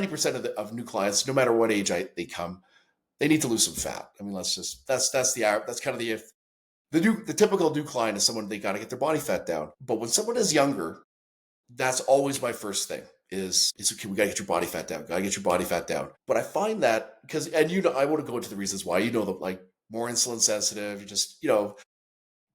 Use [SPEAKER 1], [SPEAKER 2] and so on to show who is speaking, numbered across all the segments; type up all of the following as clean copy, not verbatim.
[SPEAKER 1] 90% of new clients, no matter what age they come, they need to lose some fat. I mean, that's kind of the typical new client is someone, they got to get their body fat down. But when someone is younger, that's always my first thing is okay, we got to get your body fat down. Got to get your body fat down. But I find that I want to go into the reasons why, that like more insulin sensitive, you just,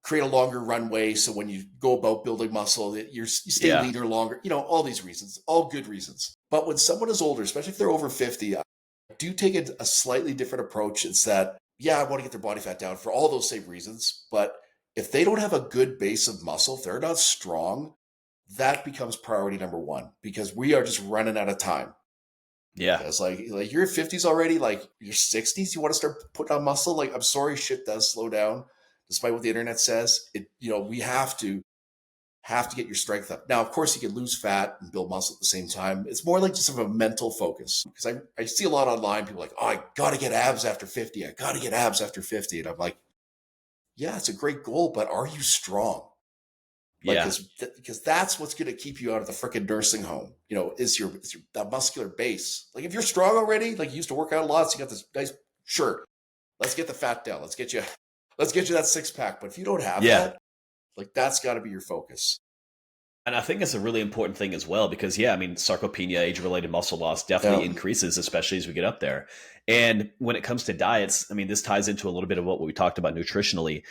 [SPEAKER 1] create a longer runway. So when you go about building muscle, you stay leaner longer, all these reasons, all good reasons. But when someone is older, especially if they're over 50, I do take a slightly different approach. It's that, I want to get their body fat down for all those same reasons. But if they don't have a good base of muscle, if they're not strong, that becomes priority number one, because we are just running out of time.
[SPEAKER 2] Yeah.
[SPEAKER 1] Because like you're 50s already, like your 60s, you want to start putting on muscle. Like, I'm sorry, shit does slow down, despite what the internet says. We have to get your strength up. Now, of course, you can lose fat and build muscle at the same time. It's more like just sort of a mental focus. Because I see a lot online, people like, oh, I got to get abs after 50. I got to get abs after 50. And I'm like, yeah, it's a great goal, but are you strong? Because that's what's going to keep you out of the freaking nursing home. Is your that muscular base. Like, if you're strong already, like you used to work out a lot, so you got this nice, sure, let's get the fat down. Let's get you that six pack. But if you don't have that, like, that's got to be your focus.
[SPEAKER 2] And I think it's a really important thing as well, because sarcopenia, age-related muscle loss, definitely increases, especially as we get up there. And when it comes to diets, this ties into a little bit of what we talked about nutritionally.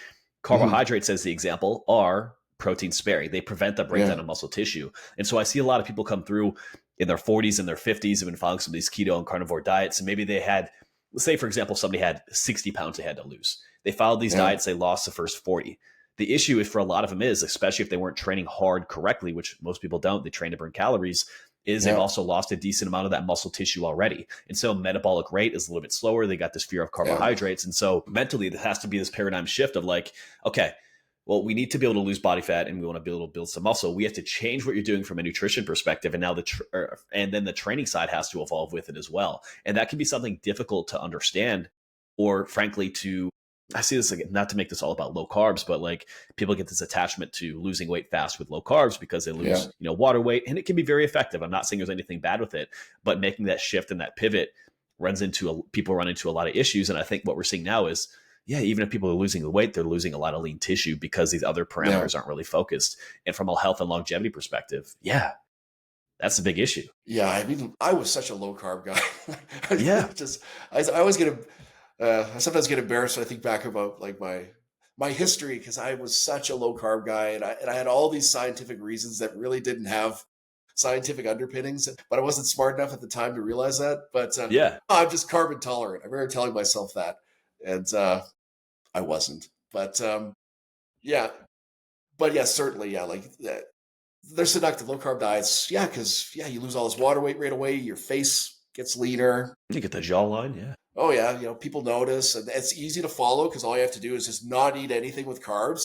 [SPEAKER 2] Carbohydrates, as the example, are protein sparing. They prevent the breakdown of muscle tissue. And so I see a lot of people come through in their 40s and their 50s have been following some of these keto and carnivore diets. And maybe they had, let's say, for example, somebody had 60 pounds they had to lose. They followed these diets, they lost the first 40. The issue is, for a lot of them is, especially if they weren't training hard correctly, which most people don't, they train to burn calories, is they've also lost a decent amount of that muscle tissue already. And so metabolic rate is a little bit slower. They got this fear of carbohydrates. And so mentally, there has to be this paradigm shift of like, okay, well, we need to be able to lose body fat and we want to be able to build some muscle. We have to change what you're doing from a nutrition perspective. And now and then the training side has to evolve with it as well. And that can be something difficult to understand, or frankly, I see this, like, not to make this all about low carbs, but like people get this attachment to losing weight fast with low carbs because they lose, water weight, and it can be very effective. I'm not saying there's anything bad with it, but making that shift and that pivot people run into a lot of issues. And I think what we're seeing now is, even if people are losing the weight, they're losing a lot of lean tissue because these other parameters aren't really focused. And from a health and longevity perspective, that's a big issue.
[SPEAKER 1] Yeah. I was such a low carb guy. I always I sometimes get embarrassed when I think back about like my history, because I was such a low carb guy, and I had all these scientific reasons that really didn't have scientific underpinnings, but I wasn't smart enough at the time to realize that. But I'm just carb intolerant. I remember telling myself that, and I wasn't. But certainly, like they're seductive low carb diets. Yeah, because you lose all this water weight right away. Your face gets leaner.
[SPEAKER 2] You get the jawline,
[SPEAKER 1] Oh yeah, people notice, and it's easy to follow because all you have to do is just not eat anything with carbs.